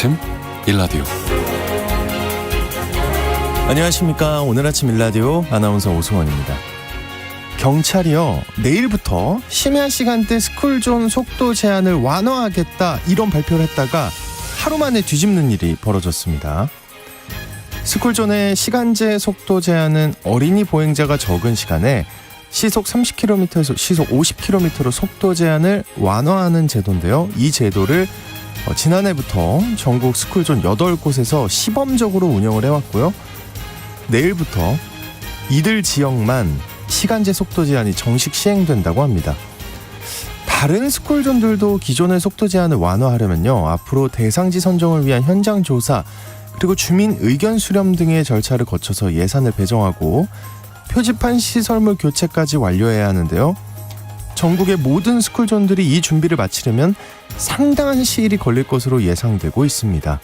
아침 일라디오. 안녕하십니까. 오늘 아침 일라디오 아나운서 오승원입니다. 경찰이요, 내일부터 심야 시간대 스쿨존 속도 제한을 완화하겠다 이런 발표를 했다가 하루 만에 뒤집는 일이 벌어졌습니다. 스쿨존의 시간제 속도 제한은 어린이 보행자가 적은 시간에 시속 30km에서 시속 50km로 속도 제한을 완화하는 제도인데요. 이 제도를 지난해부터 전국 스쿨존 8곳에서 시범적으로 운영을 해왔고요. 내일부터 이들 지역만 시간제 속도 제한이 정식 시행된다고 합니다. 다른 스쿨존들도 기존의 속도 제한을 완화하려면요, 앞으로 대상지 선정을 위한 현장 조사 그리고 주민 의견 수렴 등의 절차를 거쳐서 예산을 배정하고 표지판 시설물 교체까지 완료해야 하는데요. 전국의 모든 스쿨존들이 이 준비를 마치려면 상당한 시일이 걸릴 것으로 예상되고 있습니다.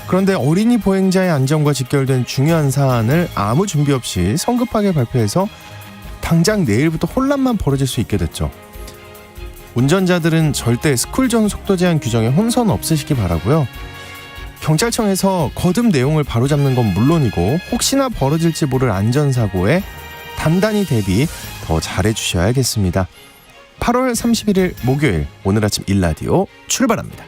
그런데 어린이 보행자의 안전과 직결된 중요한 사안을 아무 준비 없이 성급하게 발표해서 당장 내일부터 혼란만 벌어질 수 있게 됐죠. 운전자들은 절대 스쿨존 속도 제한 규정에 혼선 없으시기 바라고요. 경찰청에서 거듭 내용을 바로잡는 건 물론이고 혹시나 벌어질지 모를 안전사고에 단단히 대비 더 잘해주셔야겠습니다. 8월 31일 목요일 오늘 아침 일라디오 출발합니다.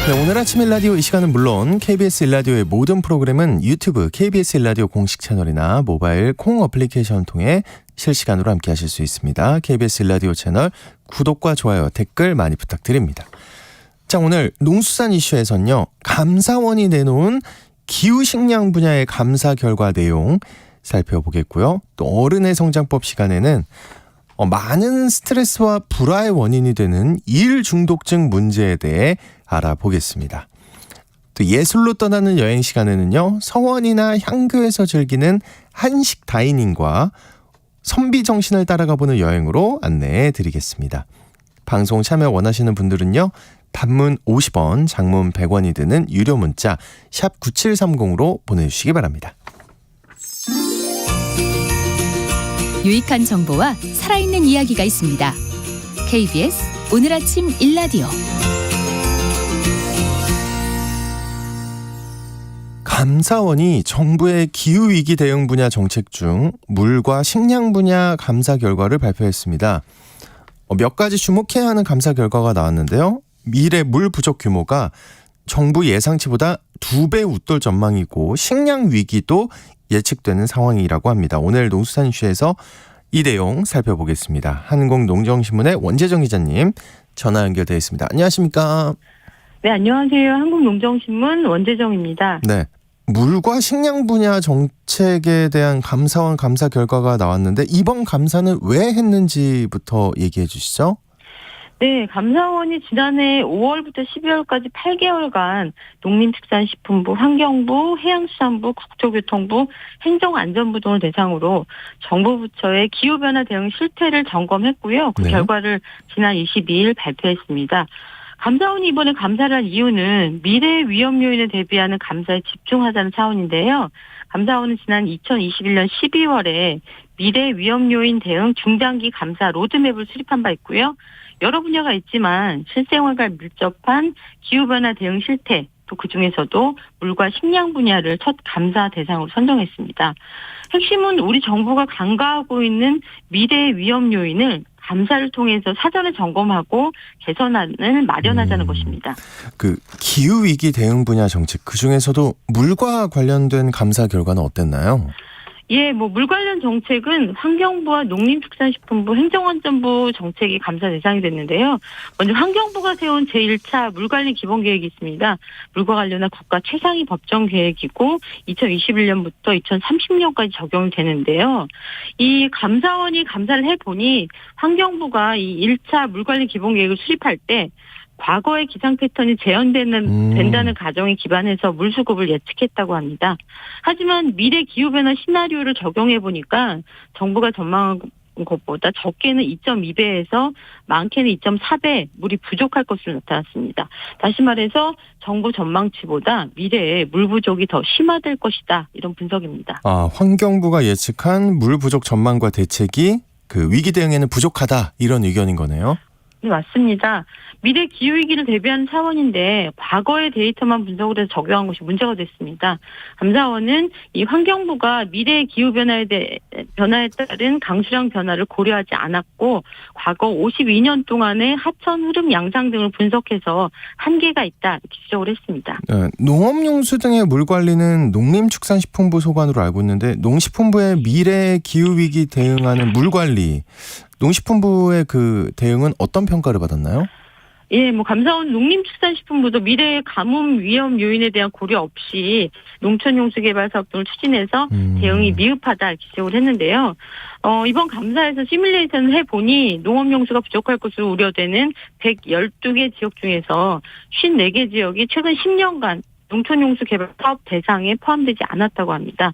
네, 오늘 아침 일라디오 이 시간은 물론 KBS 일라디오의 모든 프로그램은 유튜브 KBS 일라디오 공식 채널이나 모바일 콩 어플리케이션을 통해 실시간으로 함께 하실 수 있습니다. KBS 일라디오 채널 구독과 좋아요, 댓글 많이 부탁드립니다. 자, 오늘 농수산 이슈에서는요, 감사원이 내놓은 기후식량 분야의 감사 결과 내용 살펴보겠고요. 또 어른의 성장법 시간에는 많은 스트레스와 불화의 원인이 되는 일 중독증 문제에 대해 알아보겠습니다. 또 예술로 떠나는 여행 시간에는요, 서원이나 향교에서 즐기는 한식 다이닝과 선비 정신을 따라가 보는 여행으로 안내해 드리겠습니다. 방송 참여 원하시는 분들은요, 단문 50원, 장문 100원이 드는 유료 문자 샵 9730으로 보내주시기 바랍니다. 유익한 정보와 살아있는 이야기가 있습니다. KBS 오늘 아침 일라디오. 감사원이 정부의 기후위기 대응 분야 정책 중 물과 식량 분야 감사 결과를 발표했습니다. 몇 가지 주목해야 하는 감사 결과가 나왔는데요. 미래 물 부족 규모가 정부 예상치보다 2배 웃돌 전망이고 식량 위기도 예측되는 상황이라고 합니다. 오늘 농수산 이슈에서 이 내용 살펴보겠습니다. 한국농정신문의 원재정 기자님 전화 연결되어 있습니다. 안녕하십니까? 네, 안녕하세요. 한국농정신문 원재정입니다. 네, 물과 식량 분야 정책에 대한 감사원 감사 결과가 나왔는데 이번 감사는 왜 했는지부터 얘기해 주시죠. 네, 감사원이 지난해 5월부터 12월까지 8개월간 농림축산식품부, 환경부, 해양수산부, 국토교통부, 행정안전부 등을 대상으로 정부 부처의 기후변화 대응 실태를 점검했고요. 그 결과를 지난 22일 발표했습니다. 감사원이 이번에 감사를 한 이유는 미래 위험 요인에 대비하는 감사에 집중하자는 차원인데요. 감사원은 지난 2021년 12월에 미래 위험 요인 대응 중장기 감사 로드맵을 수립한 바 있고요. 여러 분야가 있지만 실생활과 밀접한 기후변화 대응 실태, 또 그중에서도 물과 식량 분야를 첫 감사 대상으로 선정했습니다. 핵심은 우리 정부가 간과하고 있는 미래 위험 요인을 감사를 통해서 사전에 점검하고 개선안을 마련하자는 것입니다. 그 기후위기 대응 분야 정책, 그중에서도 물과 관련된 감사 결과는 어땠나요? 예, 물 관련 정책은 환경부와 농림축산식품부, 행정안전부 정책이 감사 대상이 됐는데요. 먼저 환경부가 세운 제1차 물관리 기본계획이 있습니다. 물과 관련한 국가 최상위 법정 계획이고 2021년부터 2030년까지 적용이 되는데요. 이 감사원이 감사를 해보니 환경부가 이 1차 물관리 기본계획을 수립할 때 과거의 기상 패턴이 된다는 가정에 기반해서 물수급을 예측했다고 합니다. 하지만 미래 기후변화 시나리오를 적용해보니까 정부가 전망한 것보다 적게는 2.2배에서 많게는 2.4배 물이 부족할 것으로 나타났습니다. 다시 말해서 정부 전망치보다 미래에 물 부족이 더 심화될 것이다. 이런 분석입니다. 환경부가 예측한 물 부족 전망과 대책이 그 위기 대응에는 부족하다 이런 의견인 거네요. 네, 맞습니다. 미래 기후위기를 대비하는 차원인데 과거의 데이터만 분석을 해서 적용한 것이 문제가 됐습니다. 감사원은 이 환경부가 미래의 기후변화에 따른 강수량 변화를 고려하지 않았고 과거 52년 동안의 하천 흐름 양상 등을 분석해서 한계가 있다 이렇게 지적을 했습니다. 네, 농업용수 등의 물 관리는 농림축산식품부 소관으로 알고 있는데 농식품부의 미래 기후위기 대응하는 물 관리 농식품부의 그 대응은 어떤 평가를 받았나요? 예, 감사원 농림축산식품부도 미래의 가뭄 위험 요인에 대한 고려 없이 농촌용수 개발 사업 등을 추진해서 대응이 미흡하다 이렇게 지적을 했는데요. 이번 감사에서 시뮬레이션을 해보니 농업용수가 부족할 것으로 우려되는 112개 지역 중에서 54개 지역이 최근 10년간 농촌용수 개발 사업 대상에 포함되지 않았다고 합니다.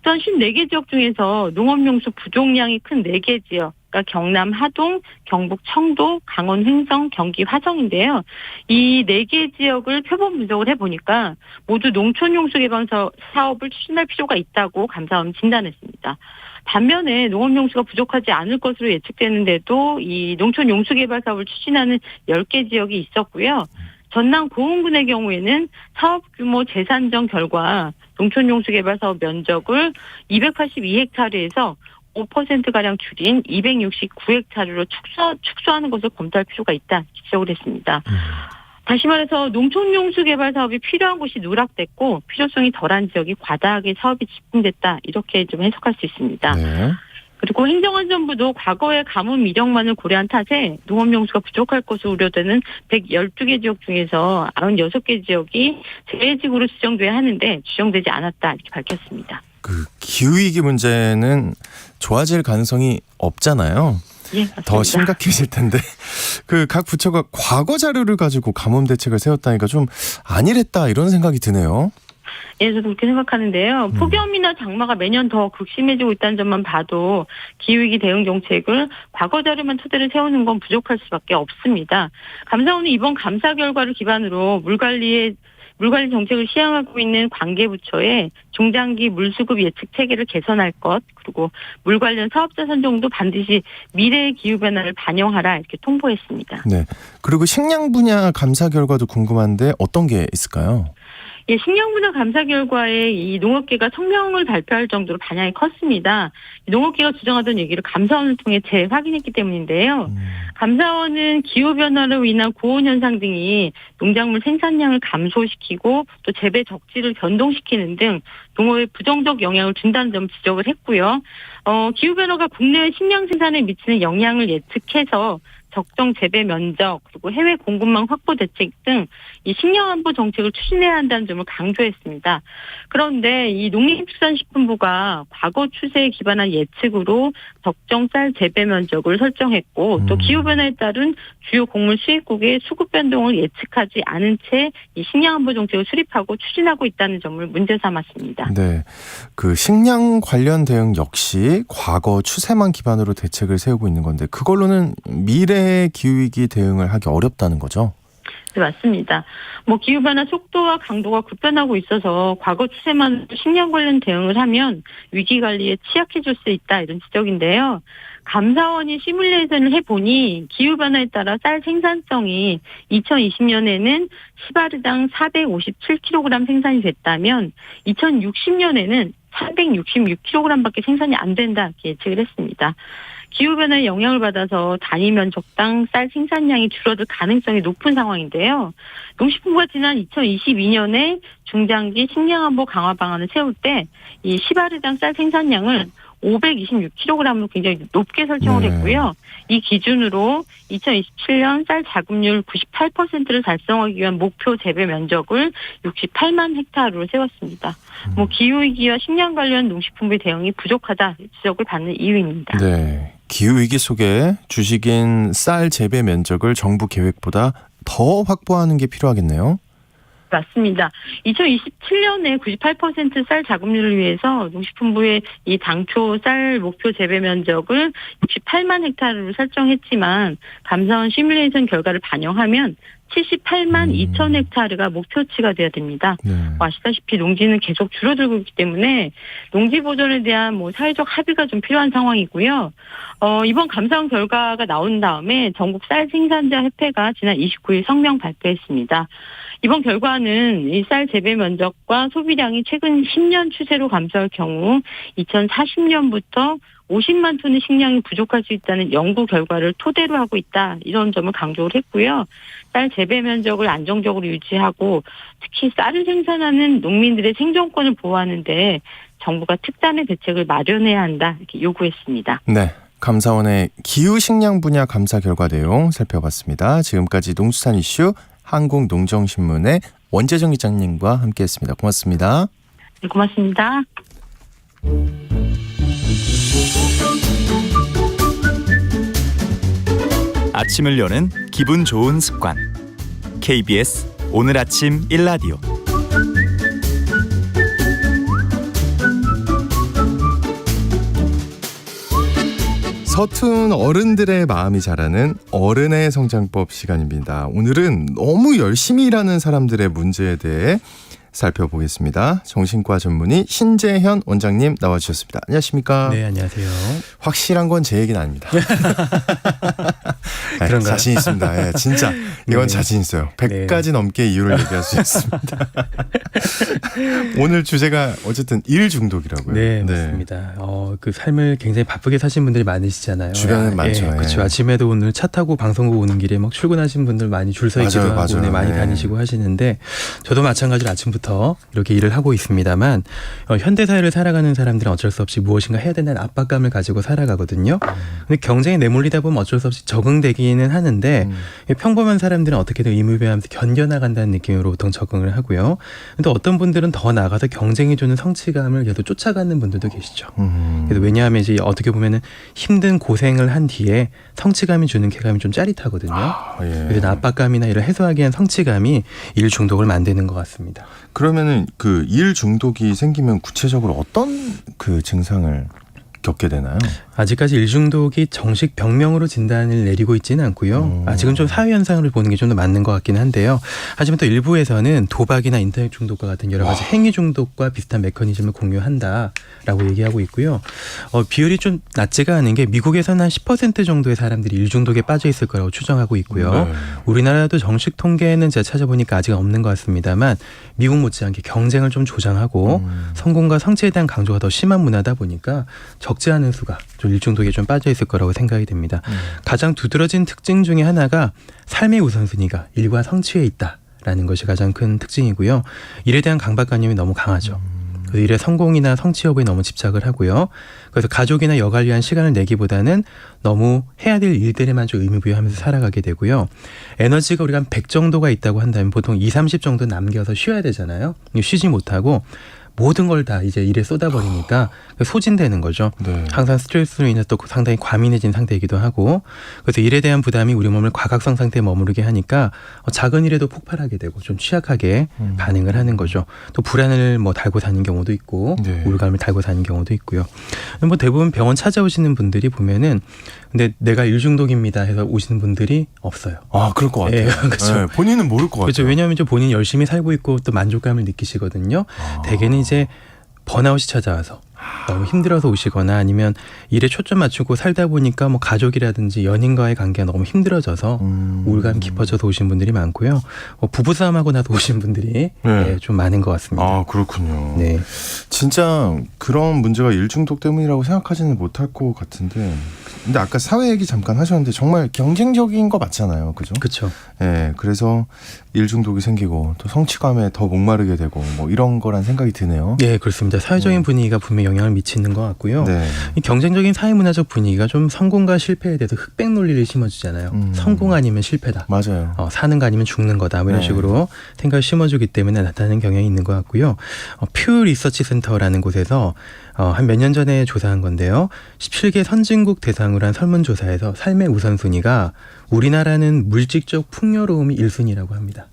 또한 54개 지역 중에서 농업용수 부족량이 큰 4개 지역, 그러니까 경남 하동, 경북 청도, 강원 횡성, 경기 화성인데요. 이 4개 지역을 표본 분석을 해보니까 모두 농촌용수 개발 사업을 추진할 필요가 있다고 감사원은 진단했습니다. 반면에 농업용수가 부족하지 않을 것으로 예측되는데도 이 농촌용수 개발 사업을 추진하는 10개 지역이 있었고요. 전남 고흥군의 경우에는 사업 규모 재산정 결과 농촌용수 개발 사업 면적을 282헥타르에서 5%가량 줄인 269헥타르로 축소하는 것을 검토할 필요가 있다 지적을 했습니다. 다시 말해서 농촌용수 개발 사업이 필요한 곳이 누락됐고 필요성이 덜한 지역이 과다하게 사업이 집중됐다 이렇게 좀 해석할 수 있습니다. 네. 그리고 행정안전부도 과거의 가뭄 이력만을 고려한 탓에 농업용수가 부족할 것으로 우려되는 112개 지역 중에서 96개 지역이 재해지구로 지정돼야 하는데 지정되지 않았다 이렇게 밝혔습니다. 그 기후위기 문제는 좋아질 가능성이 없잖아요. 예, 맞습니다. 더 심각해질 텐데 그 각 부처가 과거 자료를 가지고 가뭄 대책을 세웠다니까 좀 안일했다 이런 생각이 드네요. 예, 저도 그렇게 생각하는데요. 폭염이나 장마가 매년 더 극심해지고 있다는 점만 봐도 기후위기 대응 정책을 과거 자료만 토대로 세우는 건 부족할 수밖에 없습니다. 감사원은 이번 감사 결과를 기반으로 물관리 정책을 시행하고 있는 관계부처에 중장기 물수급 예측 체계를 개선할 것, 그리고 물 관련 사업자 선정도 반드시 미래의 기후변화를 반영하라 이렇게 통보했습니다. 네. 그리고 식량 분야 감사 결과도 궁금한데 어떤 게 있을까요? 예, 식량 분야 감사 결과에 이 농업계가 성명을 발표할 정도로 반향이 컸습니다. 농업계가 주장하던 얘기를 감사원을 통해 재확인했기 때문인데요. 감사원은 기후변화로 인한 고온 현상 등이 농작물 생산량을 감소시키고 또 재배 적지를 변동시키는 등 농업에 부정적 영향을 준다는 점 지적을 했고요. 기후변화가 국내 식량 생산에 미치는 영향을 예측해서 적정 재배 면적 그리고 해외 공급망 확보 대책 등 이 식량 안보 정책을 추진해야 한다는 점을 강조했습니다. 그런데 이 농림축산식품부가 과거 추세에 기반한 예측으로 적정 쌀 재배 면적을 설정했고 또 기후 변화에 따른 주요 곡물 수입국의 수급 변동을 예측하지 않은 채 이 식량 안보 정책을 수립하고 추진하고 있다는 점을 문제 삼았습니다. 네, 그 식량 관련 대응 역시 과거 추세만 기반으로 대책을 세우고 있는 건데 그걸로는 미래의 기후위기 대응을 하기 어렵다는 거죠? 네, 맞습니다. 기후변화 속도와 강도가 급변하고 있어서 과거 추세만 식량 관련 대응을 하면 위기관리에 취약해질 수 있다 이런 지적인데요. 감사원이 시뮬레이션을 해보니 기후변화에 따라 쌀 생산성이 2020년에는 시바르당 457kg 생산이 됐다면 2060년에는 366kg밖에 생산이 안 된다 이렇게 예측을 했습니다. 기후변화의 영향을 받아서 단위 면적당 쌀 생산량이 줄어들 가능성이 높은 상황인데요. 농식품부가 지난 2022년에 중장기 식량안보 강화 방안을 세울 때 이 시바르당 쌀 생산량을 526kg으로 굉장히 높게 설정을 했고요. 이 기준으로 2027년 쌀 자급률 98%를 달성하기 위한 목표 재배 면적을 68만 헥타르로 세웠습니다. 기후위기와 식량 관련 농식품의 대응이 부족하다 지적을 받는 이유입니다. 네, 기후위기 속에 주식인 쌀 재배 면적을 정부 계획보다 더 확보하는 게 필요하겠네요. 맞습니다. 2027년에 98% 쌀 자급률을 위해서 농식품부의 이 당초 쌀 목표 재배 면적을 68만 헥타르로 설정했지만 감사원 시뮬레이션 결과를 반영하면 78만 2천 헥타르가 목표치가 돼야 됩니다. 네. 아시다시피 농지는 계속 줄어들고 있기 때문에 농지 보존에 대한 사회적 합의가 좀 필요한 상황이고요. 이번 감사원 결과가 나온 다음에 전국 쌀 생산자 협회가 지난 29일 성명 발표했습니다. 이번 결과는 이 쌀 재배 면적과 소비량이 최근 10년 추세로 감소할 경우 2040년부터 50만 톤의 식량이 부족할 수 있다는 연구 결과를 토대로 하고 있다. 이런 점을 강조를 했고요. 쌀 재배 면적을 안정적으로 유지하고 특히 쌀을 생산하는 농민들의 생존권을 보호하는 데 정부가 특단의 대책을 마련해야 한다. 이렇게 요구했습니다. 네. 감사원의 기후식량 분야 감사 결과 내용 살펴봤습니다. 지금까지 농수산 이슈 한국농정신문의 원재정 기자님과 함께했습니다. 고맙습니다. 네, 고맙습니다. 아침을 여는 기분 좋은 습관. KBS 오늘 아침 일라디오. 서툰 어른들의 마음이 자라는 어른의 성장법 시간입니다. 오늘은 너무 열심히 일하는 사람들의 문제에 대해 살펴보겠습니다. 정신과 전문의 신재현 원장님 나와주셨습니다. 안녕하십니까? 네, 안녕하세요. 확실한 건 제 얘기는 아닙니다. 네, 그런가요? 자신 있습니다. 네, 진짜 이건 네. 자신 있어요. 100가지 넘게 이유를 얘기할 수 있습니다. 오늘 주제가 어쨌든 일 중독이라고요. 네, 맞습니다. 그 삶을 굉장히 바쁘게 사신 분들이 많으시잖아요. 주변에 많죠. 그렇죠. 예. 아침에도 오늘 차 타고 방송국 오는 길에 막 출근하신 분들 많이 줄 서 있기도 맞아요, 하고 맞아요. 네, 많이 네. 다니시고 하시는데 저도 마찬가지로 아침부터 이렇게 일을 하고 있습니다만 현대 사회를 살아가는 사람들은 어쩔 수 없이 무엇인가 해야 된다는 압박감을 가지고 살아가거든요. 근데 경쟁에 내몰리다 보면 어쩔 수 없이 적응되기는 하는데 평범한 사람들은 어떻게든 의무배하면서 견뎌나간다는 느낌으로 보통 적응을 하고요. 근데 어떤 분들은 더 나아가서 경쟁이 주는 성취감을 계속 쫓아가는 분들도 계시죠. 그래서 왜냐하면 이제 어떻게 보면은 힘든 고생을 한 뒤에 성취감이 주는 쾌감이 좀 짜릿하거든요. 예. 그래서 압박감이나 이런 해소하기 위한 성취감이 일 중독을 만드는 것 같습니다. 그러면은 그 일 중독이 생기면 구체적으로 어떤 그 증상을 겪게 되나요? 아직까지 일 중독이 정식 병명으로 진단을 내리고 있지는 않고요. 아직은 좀 사회 현상으로 보는 게 좀 더 맞는 것 같긴 한데요. 하지만 또 일부에서는 도박이나 인터넷 중독과 같은 여러 가지 행위 중독과 비슷한 메커니즘을 공유한다라고 얘기하고 있고요. 비율이 좀 낮지가 않은 게 미국에서는 한 10% 정도의 사람들이 일 중독에 빠져 있을 거라고 추정하고 있고요. 네. 우리나라도 정식 통계는 제가 찾아보니까 아직은 없는 것 같습니다만 미국 못지않게 경쟁을 좀 조장하고 성공과 성취에 대한 강조가 더 심한 문화다 보니까 적지 않은 수가 좀 일중독에 좀 빠져 있을 거라고 생각이 됩니다. 가장 두드러진 특징 중에 하나가 삶의 우선순위가 일과 성취에 있다라는 것이 가장 큰 특징이고요. 일에 대한 강박관념이 너무 강하죠. 그 일의 성공이나 성취 여부에 너무 집착을 하고요. 그래서 가족이나 여가를 위한 시간을 내기보다는 너무 해야 될 일들에만 좀 의무부여하면서 살아가게 되고요. 에너지가 우리가 한 100 정도가 있다고 한다면 보통 2, 30 정도 남겨서 쉬어야 되잖아요. 쉬지 못하고 모든 걸 다 이제 일에 쏟아버리니까 소진되는 거죠. 네. 항상 스트레스로 인해서 또 상당히 과민해진 상태이기도 하고 그래서 일에 대한 부담이 우리 몸을 과각성 상태에 머무르게 하니까 작은 일에도 폭발하게 되고 좀 취약하게 반응을 하는 거죠. 또 불안을 달고 사는 경우도 있고 네. 우울감을 달고 사는 경우도 있고요. 대부분 병원 찾아오시는 분들이 보면은 근데 내가 일 중독입니다 해서 오시는 분들이 없어요. 아, 그럴 것 같아요. 예, 그렇죠. 네, 본인은 모를 것 그렇죠. 같아요. 왜냐하면 이제 본인이 열심히 살고 있고 또 만족감을 느끼시거든요. 대개는 이제 번아웃이 찾아와서 너무 힘들어서 오시거나 아니면 일에 초점 맞추고 살다 보니까 가족이라든지 연인과의 관계가 너무 힘들어져서 우울감이 깊어져서 오신 분들이 많고요. 부부싸움하고 나서 오신 분들이 네. 좀 많은 것 같습니다. 아, 그렇군요. 네. 진짜 그런 문제가 일 중독 때문이라고 생각하지는 못할 것 같은데 근데 아까 사회 얘기 잠깐 하셨는데 정말 경쟁적인 거 맞잖아요. 그죠? 그렇죠. 예, 그래서 일 중독이 생기고 또 성취감에 더 목마르게 되고 이런 거란 생각이 드네요. 네, 그렇습니다. 사회적인 분위기가 분명히 영향을 미치는 것 같고요. 네. 이 경쟁적인 사회문화적 분위기가 좀 성공과 실패에 대해서 흑백 논리를 심어주잖아요. 성공 아니면 실패다. 맞아요. 사는 거 아니면 죽는 거다. 이런 네. 식으로 생각을 심어주기 때문에 나타나는 경향이 있는 것 같고요. 퓨 리서치 센터라는 곳에서 한 몇 년 전에 조사한 건데요. 17개 선진국 대상으로 한 설문조사에서 삶의 우선순위가 우리나라는 물질적 풍요로움이 1순위라고 합니다.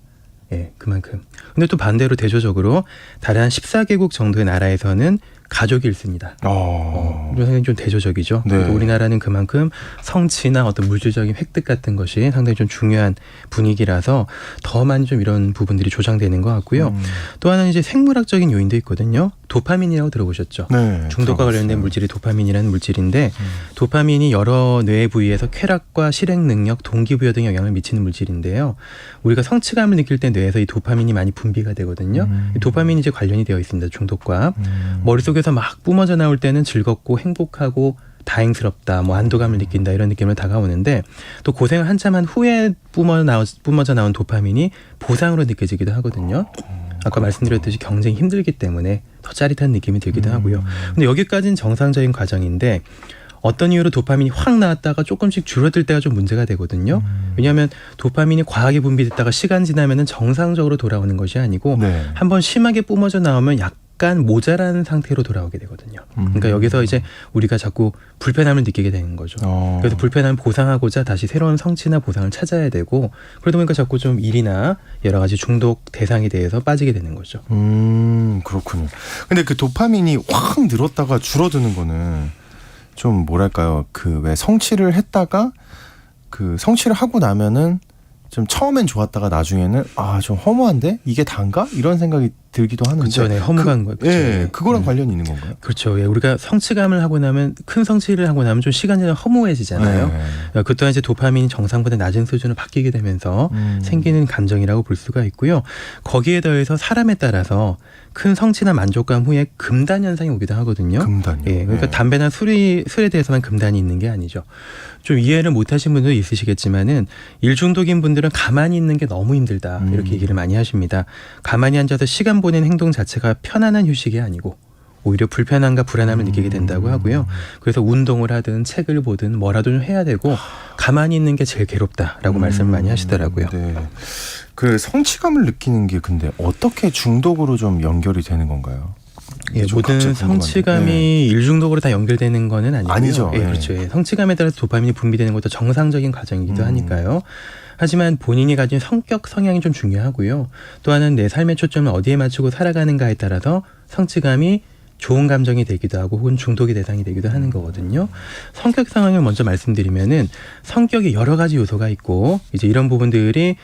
예, 그만큼. 근데 또 반대로 대조적으로 다른 한 14개국 정도의 나라에서는 가족이 잃습니다. 이런 생각이 좀 대조적이죠. 네. 그리고 우리나라는 그만큼 성취나 어떤 물질적인 획득 같은 것이 상당히 좀 중요한 분위기라서 더 많이 좀 이런 부분들이 조장되는 것 같고요. 또 하나는 이제 생물학적인 요인도 있거든요. 도파민이라고 들어보셨죠? 네, 중독과 관련된 들어봤어요. 물질이 도파민이라는 물질인데 도파민이 여러 뇌 부위에서 쾌락과 실행 능력, 동기부여 등에 영향을 미치는 물질인데요. 우리가 성취감을 느낄 때 뇌에서 이 도파민이 많이 분비가 되거든요. 이 도파민이 이제 관련이 되어 있습니다. 중독과. 머릿속에서 막 뿜어져 나올 때는 즐겁고 행복하고 다행스럽다, 뭐 안도감을 느낀다 이런 느낌으로 다가오는데 또 고생을 한참 한 후에 뿜어져 나온 도파민이 보상으로 느껴지기도 하거든요. 아까 말씀드렸듯이 경쟁이 힘들기 때문에 더 짜릿한 느낌이 들기도 하고요. 근데 여기까지는 정상적인 과정인데 어떤 이유로 도파민이 확 나왔다가 조금씩 줄어들 때가 좀 문제가 되거든요. 왜냐하면 도파민이 과하게 분비됐다가 시간 지나면은 정상적으로 돌아오는 것이 아니고 네. 한번 심하게 뿜어져 나오면 약간 모자라는 상태로 돌아오게 되거든요. 그러니까 여기서 이제 우리가 자꾸 불편함을 느끼게 되는 거죠. 그래서 불편함을 보상하고자 다시 새로운 성취나 보상을 찾아야 되고 그러다 보니까 자꾸 좀 일이나 여러 가지 중독 대상에 대해서 빠지게 되는 거죠. 그렇군요. 근데 그 도파민이 확 늘었다가 줄어드는 거는 좀 뭐랄까요? 그 왜 성취를 했다가 그 성취를 하고 나면은 좀 처음엔 좋았다가 나중에는 좀 허무한데 이게 단가? 이런 생각이 들기도 하는데. 그렇죠. 네, 허무한 거. 예, 그거랑 관련이 있는 건가요? 그렇죠. 예, 우리가 성취감을 하고 나면 큰 성취를 하고 나면 좀 시간이 지나면 허무해지잖아요. 네. 그 또한 이제 도파민이 정상보다 낮은 수준으로 바뀌게 되면서 생기는 감정이라고 볼 수가 있고요. 거기에 더해서 사람에 따라서 큰 성취나 만족감 후에 금단 현상이 오기도 하거든요. 금단요. 예, 그러니까 네. 담배나 술에 대해서만 금단이 있는 게 아니죠. 좀 이해를 못하신 분도 있으시겠지만은 일 중독인 분들은 가만히 있는 게 너무 힘들다 이렇게 얘기를 많이 하십니다. 가만히 앉아서 시간 보내는 행동 자체가 편안한 휴식이 아니고 오히려 불편함과 불안함을 느끼게 된다고 하고요. 그래서 운동을 하든 책을 보든 뭐라도 좀 해야 되고 가만히 있는 게 제일 괴롭다라고 말씀을 많이 하시더라고요. 네. 그 성취감을 느끼는 게 근데 어떻게 중독으로 좀 연결이 되는 건가요? 예, 좀 모든 갑자기 궁금한데. 성취감이 네. 일중독으로 다 연결되는 거는 아니고요. 아니죠. 예, 네. 그렇죠. 예, 성취감에 따라서 도파민이 분비되는 것도 정상적인 과정이기도 하니까요. 하지만 본인이 가진 성격 성향이 좀 중요하고요. 또 하나는 내 삶의 초점을 어디에 맞추고 살아가는가에 따라서 성취감이 좋은 감정이 되기도 하고 혹은 중독의 대상이 되기도 하는 거거든요. 성격 상황을 먼저 말씀드리면은 성격에 여러 가지 요소가 있고 이제 이런 부분들이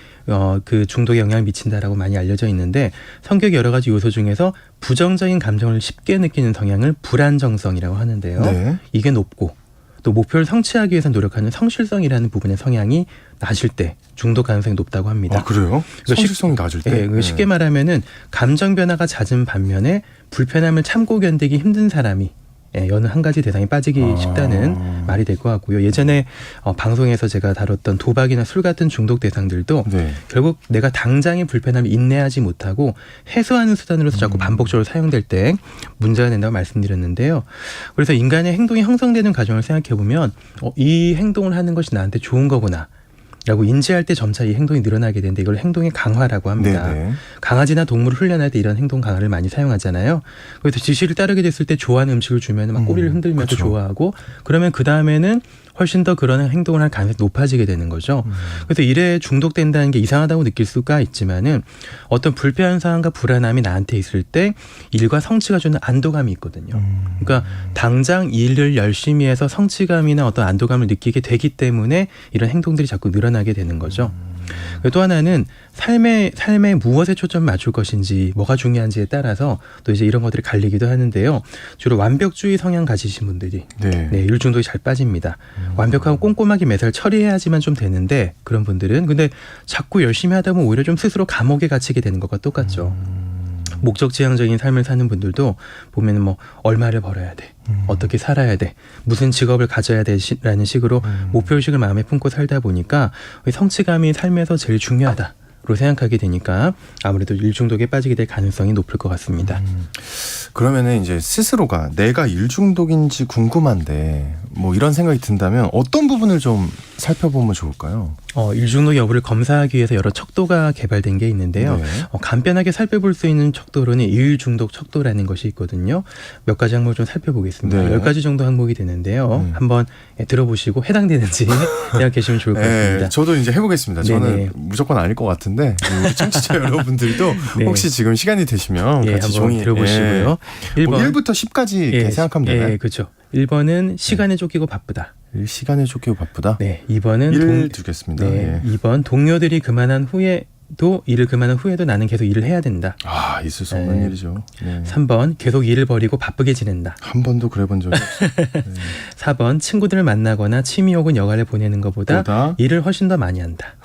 그 중독에 영향을 미친다라고 많이 알려져 있는데 성격의 여러 가지 요소 중에서 부정적인 감정을 쉽게 느끼는 성향을 불안정성이라고 하는데요. 네. 이게 높고 또 목표를 성취하기 위해서 노력하는 성실성이라는 부분의 성향이 낮을 때 중독 가능성이 높다고 합니다. 아, 그래요? 성실성이 낮을 때? 예, 쉽게 말하면은 감정 변화가 잦은 반면에 불편함을 참고 견디기 힘든 사람이 여느 한 가지 대상에 빠지기 쉽다는 말이 될 것 같고요. 예전에 방송에서 제가 다뤘던 도박이나 술 같은 중독 대상들도 네. 결국 내가 당장의 불편함을 인내하지 못하고 해소하는 수단으로서 자꾸 반복적으로 사용될 때 문제가 된다고 말씀드렸는데요. 그래서 인간의 행동이 형성되는 과정을 생각해보면 이 행동을 하는 것이 나한테 좋은 거구나 라고 인지할 때 점차 이 행동이 늘어나게 되는데 이걸 행동의 강화라고 합니다. 네네. 강아지나 동물을 훈련할 때 이런 행동 강화를 많이 사용하잖아요. 그래서 지시를 따르게 됐을 때 좋아하는 음식을 주면 막 꼬리를 흔들면서 그렇죠. 좋아하고 그러면 그 다음에는 훨씬 더 그런 행동을 할 가능성이 높아지게 되는 거죠. 그래서 일에 중독된다는 게 이상하다고 느낄 수가 있지만은 어떤 불편 사항과 불안함이 나한테 있을 때 일과 성취가 주는 안도감이 있거든요. 그러니까 당장 일을 열심히 해서 성취감이나 어떤 안도감을 느끼게 되기 때문에 이런 행동들이 자꾸 늘어나게 되는 거죠. 또 하나는 삶에 무엇에 초점을 맞출 것인지 뭐가 중요한지에 따라서 또 이제 이런 것들이 갈리기도 하는데요. 주로 완벽주의 성향 가지신 분들이 일중독이 잘 빠집니다. 완벽하고 꼼꼼하게 매사를 처리해야지만 좀 되는데 그런 분들은 근데 자꾸 열심히 하다 보면 오히려 좀 스스로 감옥에 갇히게 되는 것과 똑같죠. 목적지향적인 삶을 사는 분들도 보면은 뭐 얼마를 벌어야 돼, 어떻게 살아야 돼, 무슨 직업을 가져야 돼라는 식으로 목표의식을 마음에 품고 살다 보니까 성취감이 삶에서 제일 중요하다로 생각하게 되니까 아무래도 일중독에 빠지게 될 가능성이 높을 것 같습니다. 그러면은 이제 스스로가 내가 일중독인지 궁금한데 뭐 이런 생각이 든다면 어떤 부분을 좀 살펴보면 좋을까요? 일 중독 여부를 검사하기 위해서 여러 척도가 개발된 게 있는데요. 네. 간편하게 살펴볼 수 있는 척도로는 일 중독 척도라는 것이 있거든요. 몇 가지 항목을 좀 살펴보겠습니다. 네. 10가지 정도 항목이 되는데요. 한번 들어보시고 해당되는지 생각해 주시면 좋을 것 같습니다. 네, 저도 이제 해보겠습니다. 네네. 저는 무조건 아닐 것 같은데 우리 청취자 여러분들도 네. 혹시 지금 시간이 되시면 예, 같이 한번 종이 들어보시고요. 예. 뭐 1부터 10까지 이렇게 생각하면 되나요? 예, 그렇죠. 1번은 시간에 쫓기고 바쁘다. 시간에 쫓기고 바쁘다. 네, 2번은 1 두겠습니다. 네, 예. 2번 동료들이 그만한 후에도 일을 그만한 후에도 나는 계속 일을 해야 된다. 아, 있을 수 없는 네. 일이죠. 네. 3번 계속 일을 버리고 바쁘게 지낸다. 한 번도 그래본 적이 없어요. 네. 4번 친구들을 만나거나 취미 혹은 여가를 보내는 것보다 보다 일을 훨씬 더 많이 한다.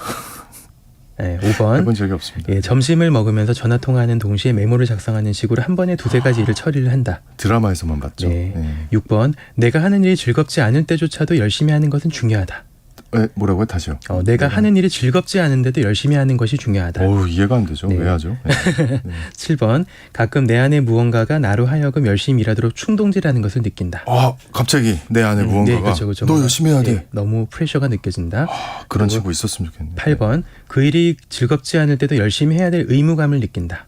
네, 5번 해본 적이 없습니다. 예, 점심을 먹으면서 전화 통화하는 동시에 메모를 작성하는 식으로 한 번에 두세 가지 일을 처리를 한다. 드라마에서만 봤죠. 네. 네. 6번 내가 하는 일이 즐겁지 않을 때조차도 열심히 하는 것은 중요하다. 뭐라고요? 다시요. 내가 하는 일이 즐겁지 않은데도 열심히 하는 것이 중요하다. 어우, 이해가 안 되죠. 네. 왜 하죠? 네. 7번 가끔 내 안에 무언가가 나로 하여금 열심히 일하도록 충동질하는 것을 느낀다. 갑자기 내 안에 무언가가 그렇죠, 그렇죠. 너 열심히 해야 돼. 예, 너무 프레셔가 느껴진다. 그런 그리고 친구 있었으면 좋겠네. 8번 그 일이 즐겁지 않을 때도 열심히 해야 될 의무감을 느낀다.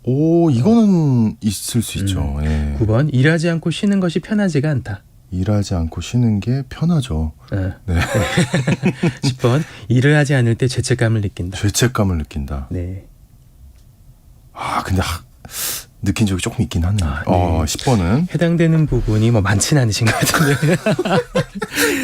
오, 이거는 있을 수 있죠. 예. 9번 일하지 않고 쉬는 것이 편하지가 않다. 일하지 않고 쉬는 게 편하죠. 네. 네. 10번 일을 하지 않을 때 죄책감을 느낀다. 죄책감을 느낀다. 네. 근데 느낀 적이 조금 있긴 하네요. 아, 네. 10번은 해당되는 부분이 뭐 많지는 않으신 것 같은데.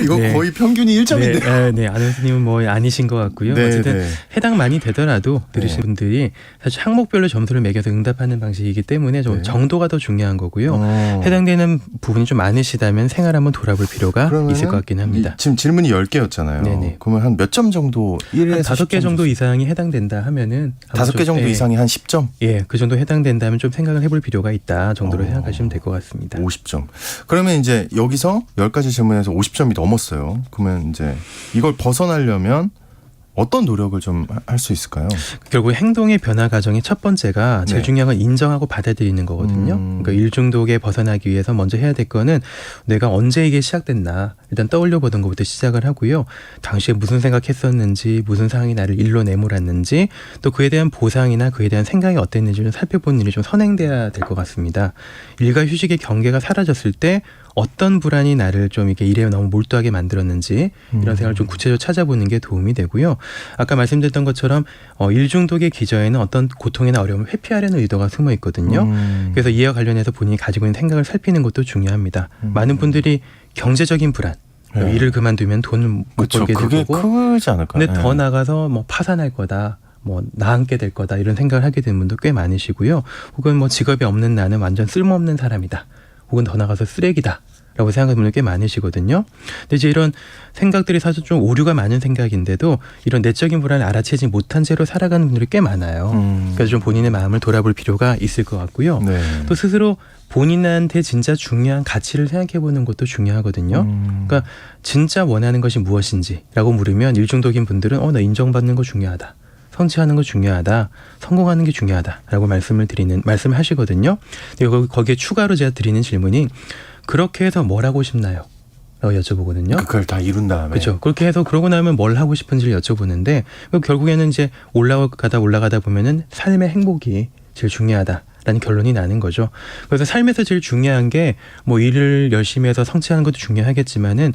이거 네. 거의 평균이 1점인데요. 네, 아나운서님은 뭐 아니신 것 같고요. 네, 어쨌든 네. 해당 많이 되더라도 들으신 네. 분들이 사실 항목별로 점수를 매겨서 응답하는 방식이기 때문에 좀 네. 정도가 더 중요한 거고요. 어. 해당되는 부분이 좀 많으시다면 생활 한번 돌아볼 필요가 그러면은 있을 것 같긴 합니다. 지금 질문이 10개였잖아요. 네네. 그러면 한 몇 점 정도? 1에서 한 5개 10점 정도 이상이 해당된다 하면은 5개 정도 예, 이상이 한 10점? 예, 그 정도 해당된다면 좀 생각을 해볼 필요가 있다 정도로 생각하시면 될 것 같습니다. 50점. 그러면 이제 여기서 10가지 질문에서 50점이 넘었어요. 그러면 이제 이걸 벗어나려면 어떤 노력을 좀 할 수 있을까요? 결국 행동의 변화 과정의 첫 번째가 제일 네. 중요한 건 인정하고 받아들이는 거거든요. 그러니까 일 중독에 벗어나기 위해서 먼저 해야 될 거는 내가 언제 이게 시작됐나 일단 떠올려 보던 것부터 시작을 하고요. 당시에 무슨 생각했었는지 무슨 상황이 나를 일로 내몰았는지 또 그에 대한 보상이나 그에 대한 생각이 어땠는지 좀 살펴보는 일이 좀 선행돼야 될 것 같습니다. 일과 휴식의 경계가 사라졌을 때 어떤 불안이 나를 좀 이렇게 일에 너무 몰두하게 만들었는지 이런 생각을 좀 구체적으로 찾아보는 게 도움이 되고요. 아까 말씀드렸던 것처럼 일 중독의 기저에는 어떤 고통이나 어려움을 회피하려는 의도가 숨어 있거든요. 그래서 이와 관련해서 본인이 가지고 있는 생각을 살피는 것도 중요합니다. 많은 분들이 경제적인 불안, 네. 일을 그만두면 돈을 못 그렇죠. 벌게 그게 될 거고 크지 않을까요? 근데 더 나가서 뭐 파산할 거다. 뭐 나앉게 될 거다 이런 생각을 하게 되는 분도 꽤 많으시고요. 혹은 뭐 직업이 없는 나는 완전 쓸모없는 사람이다. 혹은 더 나가서 쓰레기다. 라고 생각하는 분들 꽤 많으시거든요. 근데 이제 이런 생각들이 사실 좀 오류가 많은 생각인데도 이런 내적인 불안을 알아채지 못한 채로 살아가는 분들이 꽤 많아요. 그래서 좀 본인의 마음을 돌아볼 필요가 있을 것 같고요. 네. 또 스스로 본인한테 진짜 중요한 가치를 생각해 보는 것도 중요하거든요. 그러니까 진짜 원하는 것이 무엇인지라고 물으면 일중독인 분들은 나 인정받는 거 중요하다. 성취하는 거 중요하다. 성공하는 게 중요하다라고 말씀을 하시거든요. 근데 거기에 추가로 제가 드리는 질문이 그렇게 해서 뭘 하고 싶나요? 라고 여쭤보거든요. 그걸 다 이룬 다음에. 그렇죠. 그렇게 해서 그러고 나면 뭘 하고 싶은지를 여쭤보는데 결국에는 이제 올라가다 보면은 삶의 행복이 제일 중요하다라는 결론이 나는 거죠. 그래서 삶에서 제일 중요한 게 뭐 일을 열심히 해서 성취하는 것도 중요하겠지만은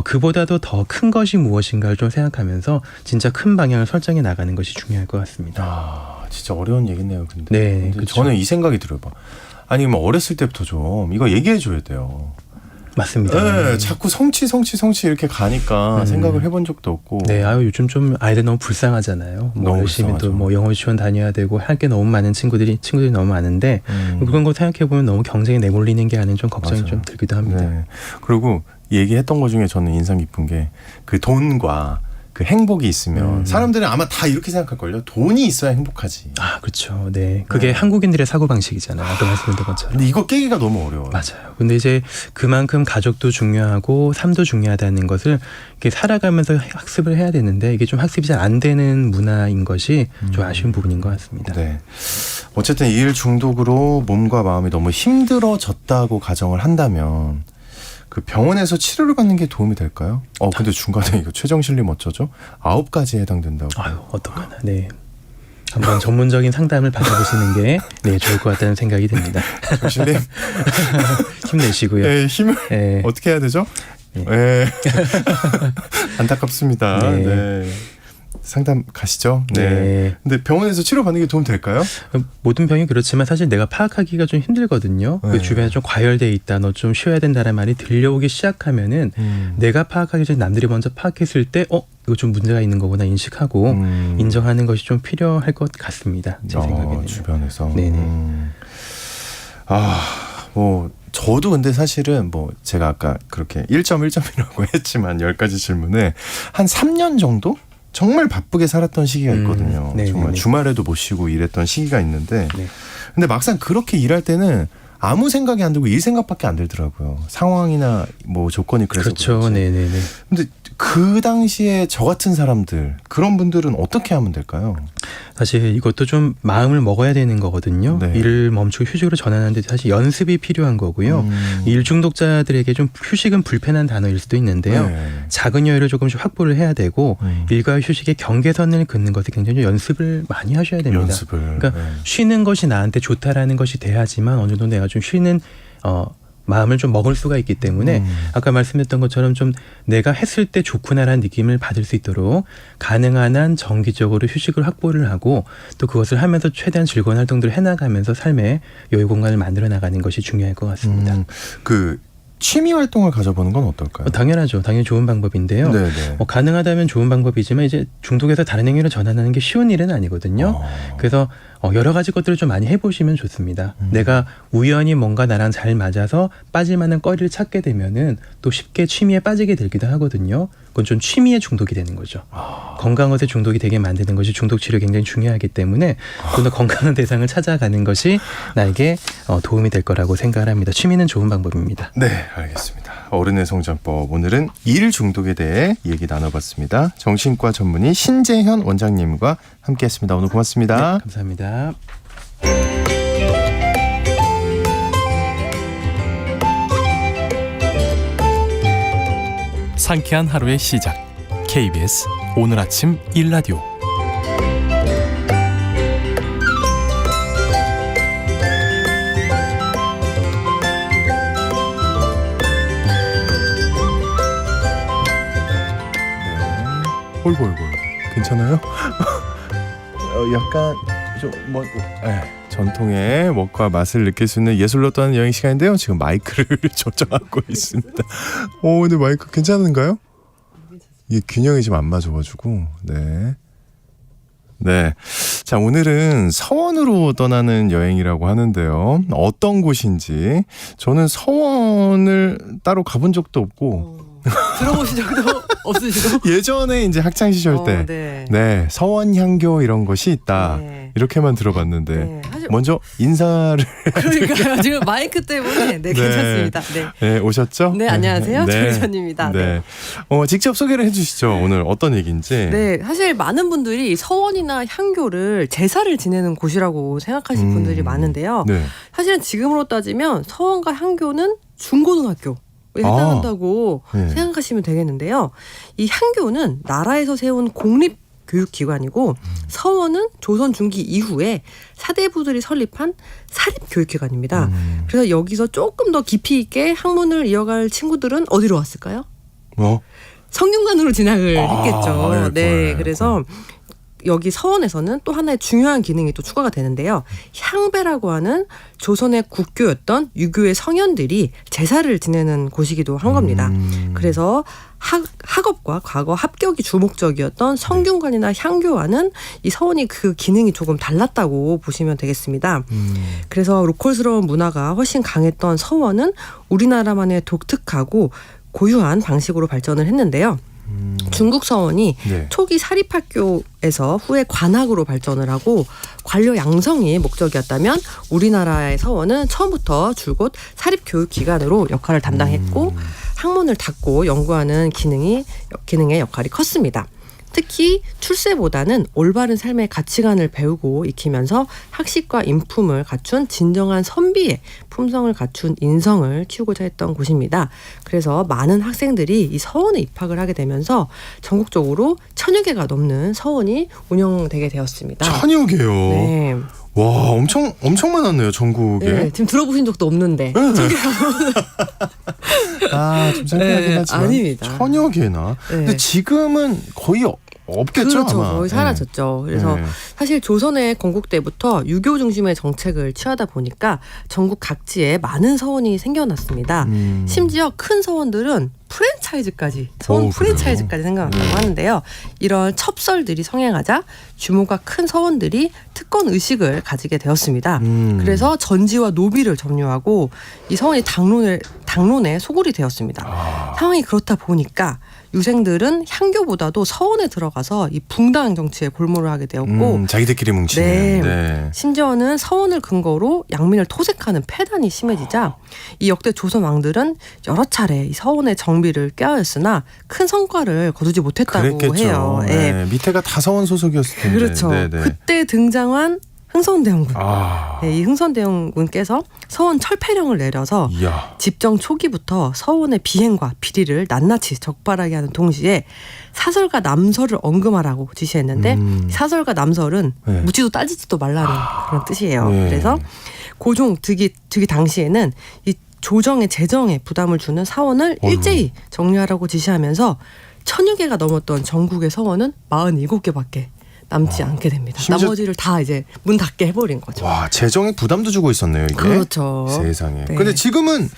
그보다도 더 큰 것이 무엇인가를 좀 생각하면서 진짜 큰 방향을 설정해 나가는 것이 중요할 것 같습니다. 진짜 어려운 얘기네요. 근데, 네, 그렇죠. 저는 이 생각이 들어요. 아니 뭐 어렸을 때부터 좀 이거 얘기해 줘야 돼요. 맞습니다. 네, 자꾸 성취 이렇게 가니까 생각을 해본 적도 없고. 네, 요즘 좀 아이들 너무 불쌍하잖아요. 뭐 너무 열심히 불쌍하죠. 또 뭐 영어 유치원 다녀야 되고 할 게 너무 많은 친구들이 너무 많은데 그런 거 생각해 보면 너무 경쟁에 내몰리는 게 아닌 좀 걱정이 맞아요. 좀 들기도 합니다. 네. 그리고 얘기했던 것 중에 저는 인상 깊은 게 그 돈과 그 행복이 있으면 사람들은 아마 다 이렇게 생각할걸요. 돈이 있어야 행복하지. 그렇죠. 네, 그게 한국인들의 사고 방식이잖아요. 아까 말씀드린 것처럼. 근데 이거 깨기가 너무 어려워요. 맞아요. 근데 이제 그만큼 가족도 중요하고 삶도 중요하다는 것을 이렇게 살아가면서 학습을 해야 되는데 이게 좀 학습이 잘 안 되는 문화인 것이 좀 아쉬운 부분인 것 같습니다. 네. 어쨌든 일 중독으로 몸과 마음이 너무 힘들어졌다고 가정을 한다면 그 병원에서 치료를 받는 게 도움이 될까요? 근데 중간에 이거 최정실님 어쩌죠? 9가지에 해당된다고. 아유, 어떡하나. 네. 한번 전문적인 상담을 받아보시는 게 네, 좋을 것 같다는 생각이 듭니다. 정실님 힘내시고요. 네, 힘을 네. 어떻게 해야 되죠? 네. 네. 안타깝습니다. 네. 네. 상담 가시죠. 네. 네. 근데 병원에서 치료받는 게 도움 될까요? 모든 병이 그렇지만 사실 내가 파악하기가 좀 힘들거든요. 네. 그 주변에 좀 과열돼 있다, 너 좀 쉬어야 된다는 말이 들려오기 시작하면은 내가 파악하기 전에 남들이 먼저 파악했을 때 이거 좀 문제가 있는 거구나 인식하고 인정하는 것이 좀 필요할 것 같습니다. 제 생각에는. 주변에서. 네네. 저도 근데 사실은 제가 아까 그렇게 1.1점이라고 했지만 10가지 질문에 한 3년 정도? 정말 바쁘게 살았던 시기가 있거든요. 정말 주말에도 못 쉬고 일했던 시기가 있는데 네. 근데 막상 그렇게 일할 때는 아무 생각이 안 들고 일 생각밖에 안 들더라고요. 상황이나 조건이 그래서 그렇죠. 그렇지. 네네네. 근데 그 당시에 저 같은 사람들 그런 분들은 어떻게 하면 될까요? 사실 이것도 좀 마음을 먹어야 되는 거거든요. 네. 일을 멈추고 휴식으로 전환하는데 사실 연습이 필요한 거고요. 일 중독자들에게 좀 휴식은 불편한 단어일 수도 있는데요. 네. 작은 여유를 조금씩 확보를 해야 되고 일과 휴식의 경계선을 긋는 것에 굉장히 연습을 많이 하셔야 됩니다. 연습을. 그러니까 네. 쉬는 것이 나한테 좋다라는 것이 돼야지만 어느 정도 내가 좀 쉬는 마음을 좀 먹을 수가 있기 때문에 아까 말씀했던 것처럼 좀 내가 했을 때 좋구나라는 느낌을 받을 수 있도록 가능한 한 정기적으로 휴식을 확보를 하고 또 그것을 하면서 최대한 즐거운 활동들을 해나가면서 삶의 여유 공간을 만들어 나가는 것이 중요할 것 같습니다. 그 취미 활동을 가져보는 건 어떨까요? 당연하죠. 당연히 좋은 방법인데요. 네네. 가능하다면 좋은 방법이지만 이제 중독에서 다른 행위로 전환하는 게 쉬운 일은 아니거든요. 그래서 여러 가지 것들을 좀 많이 해보시면 좋습니다. 내가 우연히 뭔가 나랑 잘 맞아서 빠질만한 거리를 찾게 되면은 또 쉽게 취미에 빠지게 되기도 하거든요. 그건 좀 취미에 중독이 되는 거죠. 건강한 것에 중독이 되게 만드는 것이 중독 치료 굉장히 중요하기 때문에 좀 더 건강한 대상을 찾아가는 것이 나에게 도움이 될 거라고 생각을 합니다. 취미는 좋은 방법입니다. 네, 알겠습니다. 어른의 성장법, 오늘은 일 중독에 대해 얘기 나눠봤습니다. 정신과 전문의 신재현 원장님과 함께했습니다. 오늘 고맙습니다. 네, 감사합니다. 상쾌한 하루의 시작. KBS 오늘 아침 1라디오. 어이구, 괜찮아요? 약간 좀 전통의 먹과 맛을 느낄 수 있는 예술로 떠나는 여행 시간인데요. 지금 마이크를 조정하고 있습니다. 근데 마이크 괜찮은가요? 이게 균형이 좀 안 맞아가지고. 네. 자, 오늘은 서원으로 떠나는 여행이라고 하는데요. 어떤 곳인지 저는 서원을 따로 가본 적도 없고 들어보신 적도 없으시고 예전에 이제 학창 시절 때 네. 서원향교 이런 것이 있다. 네. 이렇게만 들어봤는데 네. 사실 먼저 인사를 그러니까요. 지금 마이크 때문에 괜찮습니다. 네, 오셨죠? 네, 안녕하세요. 네. 조희선입니다. 네. 직접 소개를 해주시죠. 오늘 어떤 얘기인지. 네, 사실 많은 분들이 서원이나 향교를 제사를 지내는 곳이라고 생각하시는 분들이 많은데요. 네. 사실은 지금으로 따지면 서원과 향교는 중고등학교 해당한다고 생각하시면 되겠는데요. 이 향교는 나라에서 세운 공립 교육기관이고 서원은 조선 중기 이후에 사대부들이 설립한 사립교육기관입니다. 그래서 여기서 조금 더 깊이 있게 학문을 이어갈 친구들은 어디로 왔을까요? 성균관으로 진학을 했겠죠. 네, 그래서 여기 서원에서는 또 하나의 중요한 기능이 또 추가가 되는데요. 향배라고 하는 조선의 국교였던 유교의 성현들이 제사를 지내는 곳이기도 한 겁니다. 그래서 학업과 과거 합격이 주목적이었던 성균관이나 향교와는 이 서원이 그 기능이 조금 달랐다고 보시면 되겠습니다. 그래서 로컬스러운 문화가 훨씬 강했던 서원은 우리나라만의 독특하고 고유한 방식으로 발전을 했는데요. 중국 서원이 초기 사립학교에서 후에 관학으로 발전을 하고 관료 양성이 목적이었다면 우리나라의 서원은 처음부터 줄곧 사립교육기관으로 역할을 담당했고 학문을 닫고 연구하는 기능의 역할이 컸습니다. 특히 출세보다는 올바른 삶의 가치관을 배우고 익히면서 학식과 인품을 갖춘 진정한 선비의 품성을 갖춘 인성을 키우고자 했던 곳입니다. 그래서 많은 학생들이 이 서원에 입학을 하게 되면서 전국적으로 1000여 개가 넘는 서원이 운영되게 되었습니다. 1000여 개요. 네. 와, 엄청 많았네요, 전국에. 네, 지금 들어보신 적도 없는데. 아, 좀 생각하긴 네, 하지만 아닙니다. 1000여 개나. 네. 근데 지금은 거의 없겠죠, 그렇죠. 아마. 거의 사라졌죠. 그래서 사실 조선의 건국때부터 유교 중심의 정책을 취하다 보니까 전국 각지에 많은 서원이 생겨났습니다. 심지어 큰 서원들은 프랜차이즈까지, 서원 프랜차이즈까지 생겨났다고 하는데요. 이런 첩설들이 성행하자 규모가 큰 서원들이 특권 의식을 가지게 되었습니다. 그래서 전지와 노비를 점유하고 이 서원이 당론의 소굴이 되었습니다. 상황이 그렇다 보니까 유생들은 향교보다도 서원에 들어가서 이 붕당 정치에 골몰을 하게 되었고 자기들끼리 뭉치는. 네. 네. 심지어는 서원을 근거로 양민을 토색하는 폐단이 심해지자 이 역대 조선 왕들은 여러 차례 이 서원의 정비를 꾀하였으나 큰 성과를 거두지 못했다고 그랬겠죠. 해요. 네. 예. 밑에가 다 서원 소속이었을 텐데. 그렇죠. 네네. 그때 등장한 흥선대원군. 아, 네, 이 흥선대원군께서 서원 철폐령을 내려서 이야. 집정 초기부터 서원의 비행과 비리를 낱낱이 적발하게 하는 동시에 사설과 남설을 언금하라고 지시했는데 사설과 남설은 네. 묻지도 따지지도 말라는 그런 뜻이에요. 네. 그래서 고종 득이 당시에는 이 조정의 재정에 부담을 주는 사원을 일제히 정리하라고 지시하면서 1000여 개가 넘었던 전국의 서원은 47개밖에 남지 않게 됩니다. 나머지를 다 이제 문 닫게 해버린 거죠. 와, 재정에 부담도 주고 있었네요, 이게. 그렇죠. 세상에. 네. 근데 지금은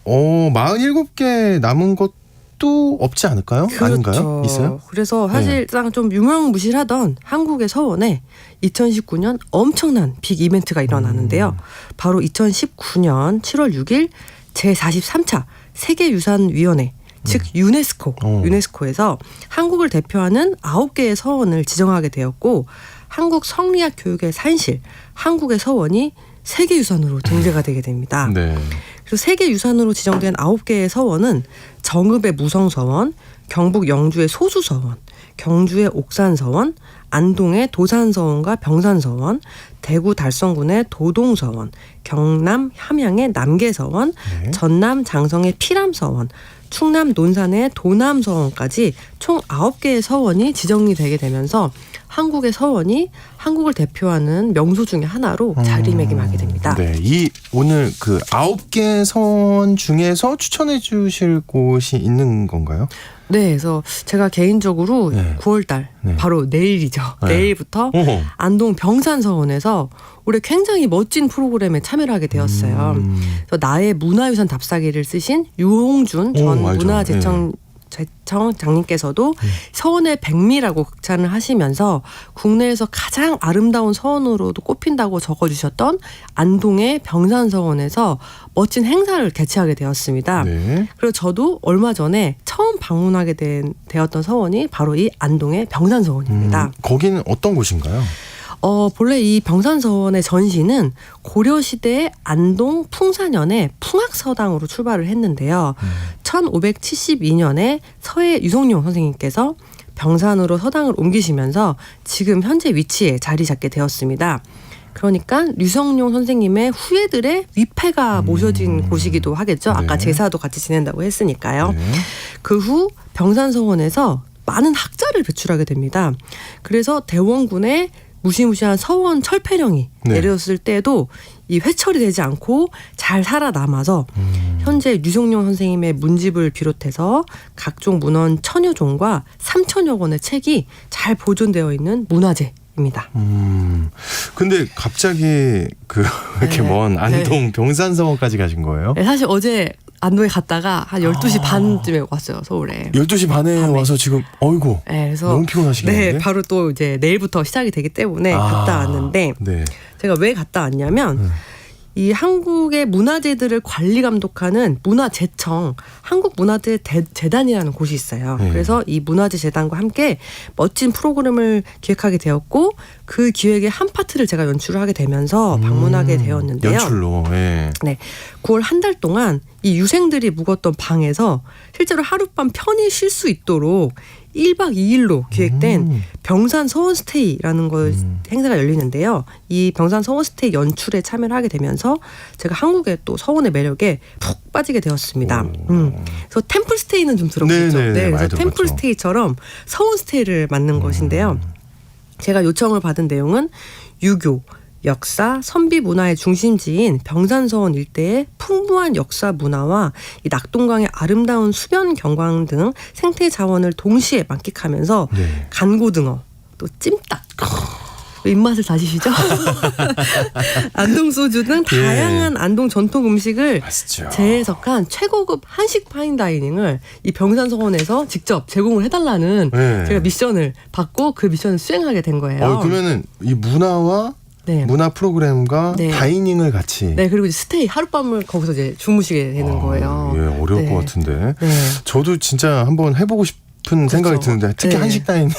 47개 남은 것도 없지 않을까요? 그렇죠. 아닌가요? 있어요? 그래서 사실상 좀 유명무실하던 한국의 서원에 2019년 엄청난 빅 이벤트가 일어나는데요. 바로 2019년 7월 6일 제43차 세계유산위원회 즉 유네스코에서 한국을 대표하는 9개의 서원을 지정하게 되었고 한국 성리학 교육의 산실 한국의 서원이 세계유산으로 등재가 되게 됩니다. 네. 그리고 세계유산으로 지정된 9개의 서원은 정읍의 무성서원, 경북 영주의 소수서원, 경주의 옥산서원, 안동의 도산서원과 병산서원, 대구 달성군의 도동서원, 경남 함양의 남계서원, 네. 전남 장성의 피람서원, 충남 논산의 도남서원까지 총 9개의 서원이 지정이 되게 되면서 한국의 서원이 한국을 대표하는 명소 중에 하나로 자리매김하게 됩니다. 네, 이 오늘 그 9개 서원 중에서 추천해 주실 곳이 있는 건가요? 네, 그래서 제가 개인적으로 네. 9월달 네. 바로 내일이죠. 네. 내일부터 오호. 안동 병산서원에서 올해 굉장히 멋진 프로그램에 참여를 하게 되었어요. 그래서 나의 문화유산 답사기를 쓰신 유홍준 전 알죠. 문화재청장님께서도 서원의 백미라고 극찬을 하시면서 국내에서 가장 아름다운 서원으로도 꼽힌다고 적어주셨던 안동의 병산서원에서 멋진 행사를 개최하게 되었습니다. 네. 그리고 저도 얼마 전에 처음 방문하게 되었던 서원이 바로 이 안동의 병산서원입니다. 거기는 어떤 곳인가요? 본래 이 병산서원의 전시는 고려시대의 안동 풍사년의 풍악서당으로 출발을 했는데요. 1572년에 서해 유성룡 선생님께서 병산으로 서당을 옮기시면서 지금 현재 위치에 자리 잡게 되었습니다. 그러니까 유성룡 선생님의 후예들의 위패가 모셔진 곳이기도 하겠죠. 아까 네. 제사도 같이 지낸다고 했으니까요. 네. 그 후 병산서원에서 많은 학자를 배출하게 됩니다. 그래서 대원군의 무시무시한 서원 철폐령이 네. 내려졌을 때도 이 회철이 되지 않고 잘 살아남아서 현재 유성룡 선생님의 문집을 비롯해서 각종 문헌 1000여 종과 3000여 권의 책이 잘 보존되어 있는 문화재입니다. 근데 갑자기 이렇게 네. 먼 안동 병산서원까지 가신 거예요? 네, 사실 어제 안동에 갔다가 한 12시 반쯤에 왔어요, 서울에. 12시 반에 밤에. 와서 지금 어이구. 네, 그래서 너무 피곤하시겠는데? 네, 바로 또 이제 내일부터 시작이 되기 때문에 갔다 왔는데 네. 제가 왜 갔다 왔냐면 이 한국의 문화재들을 관리 감독하는 문화재청 한국문화재 재단이라는 곳이 있어요. 네. 그래서 이 문화재 재단과 함께 멋진 프로그램을 기획하게 되었고 그 기획의 한 파트를 제가 연출을 하게 되면서 방문하게 되었는데요. 연출로. 네. 네, 9월 한 달 동안 이 유생들이 묵었던 방에서 실제로 하룻밤 편히 쉴 수 있도록 1박 2일로 기획된 병산 서원 스테이라는 행사가 열리는데요. 이 병산 서원 스테이 연출에 참여를 하게 되면서 제가 한국의 또 서원의 매력에 푹 빠지게 되었습니다. 그래서 템플 스테이는 좀 들어보셨죠? 네네, 네, 많이 그래서 템플 들어봤죠. 스테이처럼 서원 스테이를 만든 것인데요. 제가 요청을 받은 내용은 유교, 역사, 선비 문화의 중심지인 병산서원 일대의 풍부한 역사 문화와 이 낙동강의 아름다운 수변 경관 등 생태 자원을 동시에 만끽하면서 네. 간고등어, 또 찜닭, 입맛을 다지시죠? 안동 소주 등 다양한 안동 전통 음식을 맛있죠. 재해석한 최고급 한식 파인다이닝을 이 병산서원에서 직접 제공을 해달라는 네. 제가 미션을 받고 그 미션을 수행하게 된 거예요. 그러면은 이 문화와 네. 문화 프로그램과 네. 다이닝을 같이. 네, 그리고 이제 스테이 하룻밤을 거기서 이제 주무시게 되는 거예요. 예, 어려울 네. 것 같은데. 네. 저도 진짜 한번 해보고 싶은 생각이 드는데 특히 네. 한식 다이닝.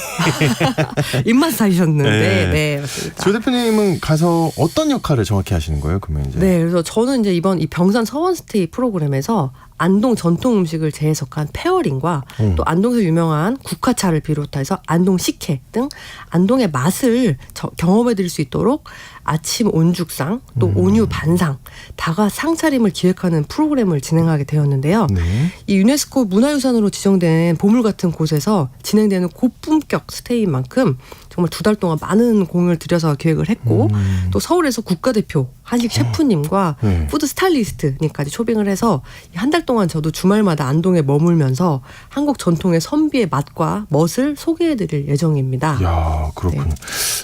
입맛 다지셨는데, 네. 네, 맞습니다. 조 대표님은 가서 어떤 역할을 정확히 하시는 거예요? 그러면 이제. 네, 그래서 저는 이제 이번 이 병산 서원 스테이 프로그램에서 안동 전통 음식을 재해석한 페어링과 또 안동에서 유명한 국화차를 비롯해서 안동 식혜 등 안동의 맛을 경험해드릴 수 있도록 아침 온죽상, 또 온유 반상, 다과 상차림을 기획하는 프로그램을 진행하게 되었는데요. 네. 이 유네스코 문화유산으로 지정된 보물 같은 곳에서 진행되는 고품격 스테이인 만큼 정말 2달 동안 많은 공을 들여서 기획을 했고 또 서울에서 국가대표 한식 셰프님과 네. 푸드 스타일리스트님까지 초빙을 해서 한 달 동안 저도 주말마다 안동에 머물면서 한국 전통의 선비의 맛과 멋을 소개해드릴 예정입니다. 야, 그렇군요. 네.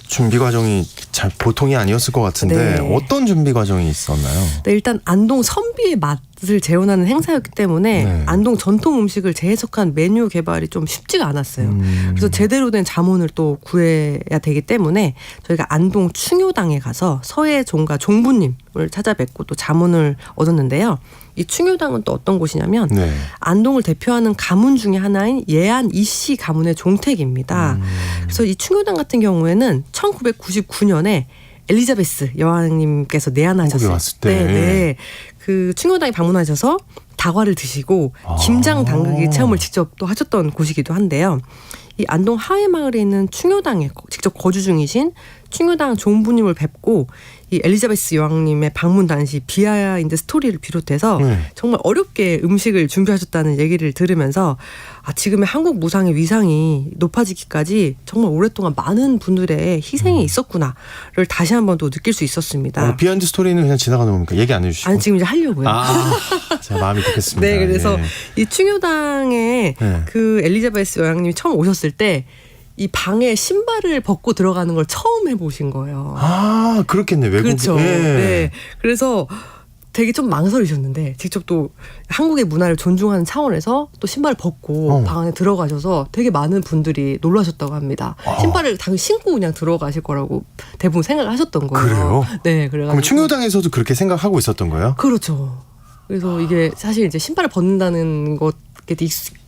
준비 과정이 잘 보통이 아니었을 것 같은데 네. 어떤 준비 과정이 있었나요? 네, 일단 안동 선비의 맛을 재현하는 행사였기 때문에 네. 안동 전통 음식을 재해석한 메뉴 개발이 좀 쉽지가 않았어요. 그래서 제대로 된 자문을 또 구해야 되기 때문에 저희가 안동 충효당에 가서 서해 종가 종부님을 찾아뵙고 또 자문을 얻었는데요. 이 충효당은 또 어떤 곳이냐면 네. 안동을 대표하는 가문 중에 하나인 예안 이씨 가문의 종택입니다. 그래서 이 충효당 같은 경우에는 1999년에 엘리자베스 여왕님께서 내한하셨을 한국에 왔을 때. 네. 그 충효당에 방문하셔서 다과를 드시고 김장 담그기 체험을 직접 또 하셨던 곳이기도 한데요. 이 안동 하회마을에 있는 충효당에 직접 거주 중이신 충효당 종부님을 뵙고 이 엘리자베스 여왕님의 방문 당시 비하인드 스토리를 비롯해서 정말 어렵게 음식을 준비하셨다는 얘기를 들으면서 지금의 한국 무상의 위상이 높아지기까지 정말 오랫동안 많은 분들의 희생이 있었구나를 다시 한 번 또 느낄 수 있었습니다. 비하인드 스토리는 그냥 지나가는 겁니까? 얘기 안 해주시고. 아니 지금 이제 하려고요. 자, 마음이 급했습니다. 네, 그래서 예. 이 충효당에 네. 그 엘리자베스 여왕님이 처음 오셨을 때 이 방에 신발을 벗고 들어가는 걸 처음 해보신 거예요. 그렇겠네. 외국. 그렇죠. 예. 네, 그래서 되게 좀 망설이셨는데 직접 또 한국의 문화를 존중하는 차원에서 또 신발을 벗고 방 안에 들어가셔서 되게 많은 분들이 놀라셨다고 합니다. 신발을 당연히 신고 그냥 들어가실 거라고 대부분 생각하셨던 거예요. 그래요? 네, 그래가지고. 그럼 충효당에서도 그렇게 생각하고 있었던 거예요? 그렇죠. 그래서 이게 사실 이제 신발을 벗는다는 것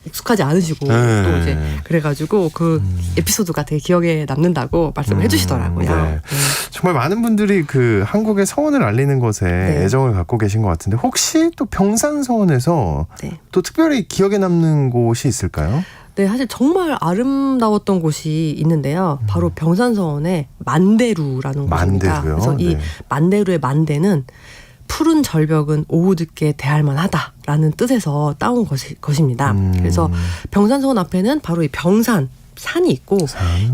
익숙하지 않으시고 네. 또 이제 그래가지고 그 에피소드가 되게 기억에 남는다고 말씀을 해주시더라고요. 네. 네. 정말 많은 분들이 그 한국의 서원을 알리는 것에 네. 애정을 갖고 계신 것 같은데 혹시 또 병산서원에서 네. 또 특별히 기억에 남는 곳이 있을까요? 네, 사실 정말 아름다웠던 곳이 있는데요. 바로 병산서원의 만대루라는 곳입니다. 만대루요? 그래서 이 네. 만대루의 만대는 푸른 절벽은 오후 늦게 대할만하다라는 뜻에서 따온 것입니다. 그래서 병산서원 앞에는 바로 이 병산 산이 있고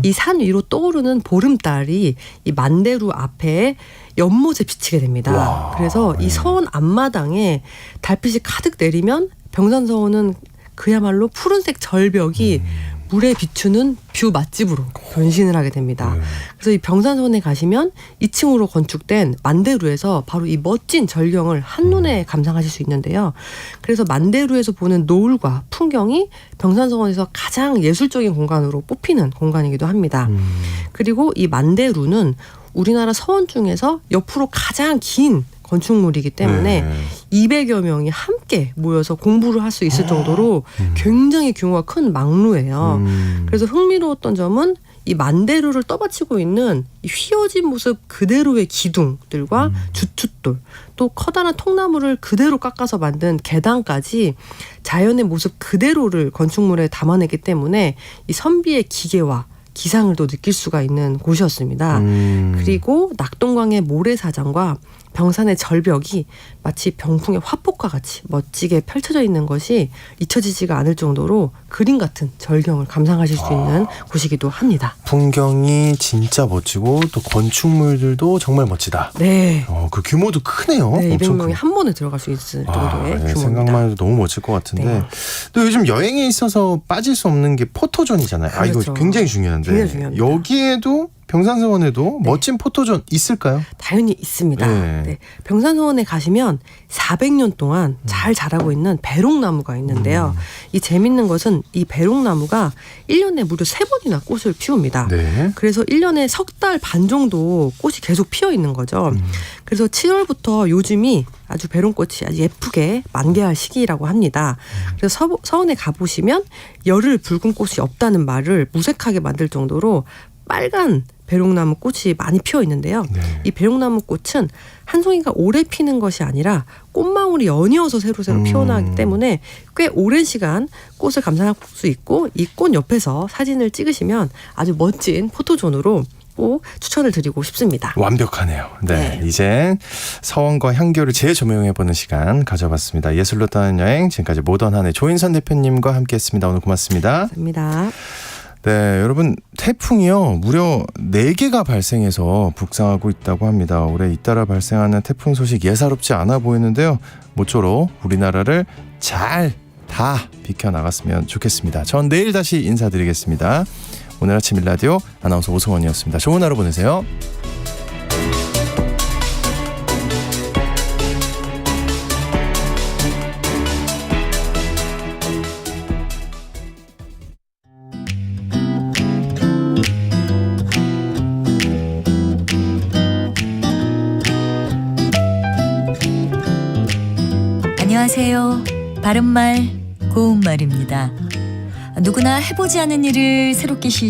이 산 위로 떠오르는 보름달이 이 만대루 앞에 연못에 비치게 됩니다. 와, 그래서 이 서원 앞마당에 달빛이 가득 내리면 병산서원은 그야말로 푸른색 절벽이 물에 비추는 뷰 맛집으로 변신을 하게 됩니다. 그래서 이 병산서원에 가시면 2층으로 건축된 만대루에서 바로 이 멋진 절경을 한눈에 감상하실 수 있는데요. 그래서 만대루에서 보는 노을과 풍경이 병산서원에서 가장 예술적인 공간으로 뽑히는 공간이기도 합니다. 그리고 이 만대루는 우리나라 서원 중에서 옆으로 가장 긴 건축물이기 때문에 200여 명이 함께 모여서 공부를 할 수 있을 정도로 굉장히 규모가 큰 망루예요. 그래서 흥미로웠던 점은 이 만대루를 떠받치고 있는 이 휘어진 모습 그대로의 기둥들과 주춧돌, 또 커다란 통나무를 그대로 깎아서 만든 계단까지 자연의 모습 그대로를 건축물에 담아내기 때문에 이 선비의 기계와 기상을 또 느낄 수가 있는 곳이었습니다. 그리고 낙동강의 모래사장과 병산의 절벽이 마치 병풍의 화폭과 같이 멋지게 펼쳐져 있는 것이 잊혀지지가 않을 정도로 그림 같은 절경을 감상하실 수 있는 곳이기도 합니다. 풍경이 진짜 멋지고 또 건축물들도 정말 멋지다. 네. 그 규모도 크네요. 네, 엄청 200명이 한 번에 들어갈 수 있을 정도의 규모입니다. 생각만 해도 너무 멋질 것 같은데 네. 또 요즘 여행에 있어서 빠질 수 없는 게 포토존이잖아요. 그렇죠. 이거 굉장히 중요한데 굉장히 중요합니다. 여기에도 병산서원에도 멋진 포토존 있을까요? 당연히 있습니다. 네. 네. 병산서원에 가시면 400년 동안 잘 자라고 있는 배롱나무가 있는데요. 이 재밌는 것은 이 배롱나무가 1년에 무려 3번이나 꽃을 피웁니다. 네. 그래서 1년에 석 달 반 정도 꽃이 계속 피어 있는 거죠. 그래서 7월부터 요즘이 아주 배롱꽃이 아주 예쁘게 만개할 시기라고 합니다. 그래서 서원에 가보시면 열흘 붉은 꽃이 없다는 말을 무색하게 만들 정도로 빨간 배롱나무 꽃이 많이 피어 있는데요. 네. 이 배롱나무 꽃은 한 송이가 오래 피는 것이 아니라 꽃망울이 연이어서 새로새로 피어나기 때문에 꽤 오랜 시간 꽃을 감상할 수 있고 이 꽃 옆에서 사진을 찍으시면 아주 멋진 포토존으로 꼭 추천을 드리고 싶습니다. 완벽하네요. 네. 네. 이제 서원과 향교를 재조명해보는 시간 가져봤습니다. 예술로 떠나는 여행, 지금까지 모던한의 조인선 대표님과 함께했습니다. 오늘 고맙습니다. 감사합니다. 네, 여러분 태풍이요 무려 4개가 발생해서 북상하고 있다고 합니다. 올해 잇따라 발생하는 태풍 소식 예사롭지 않아 보이는데요. 모쪼록 우리나라를 잘 다 비켜나갔으면 좋겠습니다. 전 내일 다시 인사드리겠습니다. 오늘 아침 일라디오 아나운서 오승원이었습니다. 좋은 하루 보내세요. 안녕하세요. 바른말 고운말입니다. 누구나 해보지 않은 일을 새롭게 시작